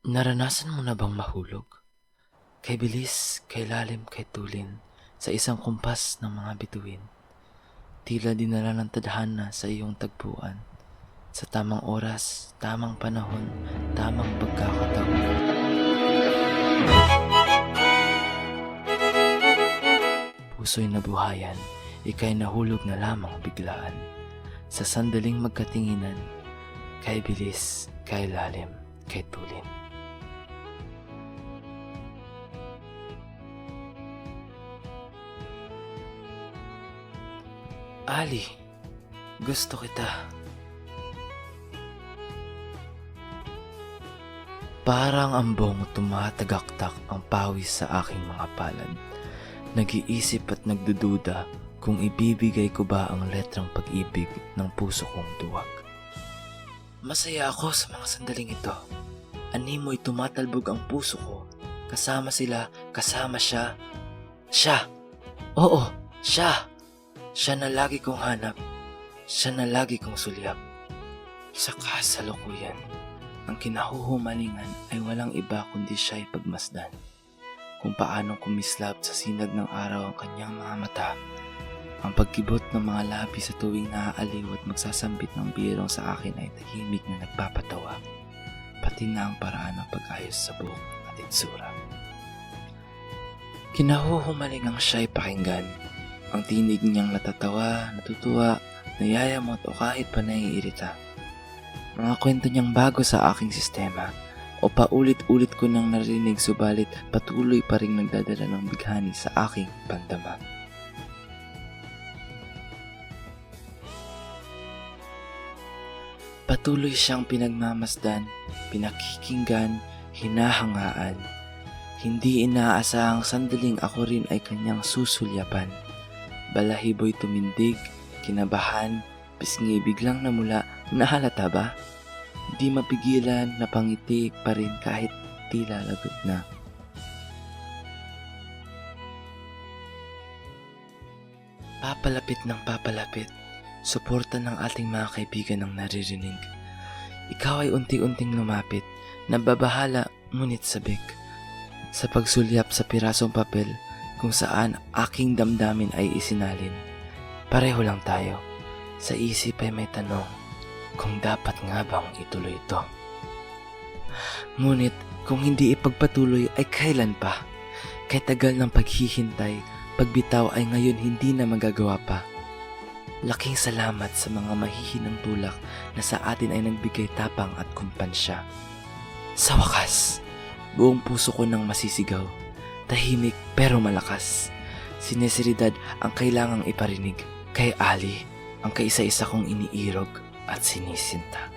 Naranasan mo na bang mahulog? Kay bilis, kay lalim, kay tulin, sa isang kumpas ng mga bituin. Tila dinala ng tadhana sa iyong tagpuan. Sa tamang oras, tamang panahon, tamang pagkakataon. Puso'y nabuhayan, ika'y nahulog na lamang biglaan. Sa sandaling magkatinginan, kay bilis, kay lalim, kay tulin. Ali, gusto kita. Parang ambong tumatagaktak ang pawis sa aking mga palad. Nag-iisip at nagdududa kung ibibigay ko ba ang letrang pag-ibig ng puso kong duwag. Masaya ako sa mga sandaling ito. Animo'y tumatalbog ang puso ko. Kasama sila, kasama siya. Siya! Oo, siya! Siya na lagi kong hanap. Siya na lagi kong sulyap. Sa kasalukuyan, ang kinahuhumalingan ay walang iba kundi siya'y pagmasdan. Kung paanong kumislap sa sinag ng araw ang kanyang mga mata, ang pagkibot ng mga labi sa tuwing naaaliw at magsasambit ng birong sa akin ay tahimik na nagpapatawa, pati na ang paraan ng pag-ayos sa buhok at itsura. Kinahuhumalingang siya'y pakinggan. Ang tinig niyang natatawa, natutuwa, nayayamot o kahit pa naiirita. Mga kwento niyang bago sa aking sistema o paulit-ulit ko nang narinig subalit patuloy pa rin nagdadala ng bighani sa aking pandama. Patuloy siyang pinagmamasdan, pinakikinggan, hinahangaan. Hindi inaasahang sandaling ako rin ay kanyang susulyapan. Balahibo'y tumindig, kinabahan, pisngi biglang namula, nahalata ba? Di mapigilan, napangiti pa rin kahit tila lagot na. Papalapit ng papalapit, suporta ng ating mga kaibigan ang naririnig. Ikaw ay unti-unting lumapit, nababahala ngunit sabik. Sa pagsulyap sa pirasong papel, kung saan aking damdamin ay isinalin. Pareho lang tayo. Sa isip ay may tanong kung dapat nga bang ituloy ito. Ngunit kung hindi ipagpatuloy ay kailan pa? Kay tagal ng paghihintay, pagbitaw ay ngayon hindi na magagawa pa. Laking salamat sa mga mahihinang tulak na sa atin ay nagbigay tapang at kumpansya. Sa wakas, buong puso ko nang masisigaw. Tahimik pero malakas. Sinesiridad ang kailangang iparinig. Kay Ali, ang kaisa-isa kong iniirog at sinisinta.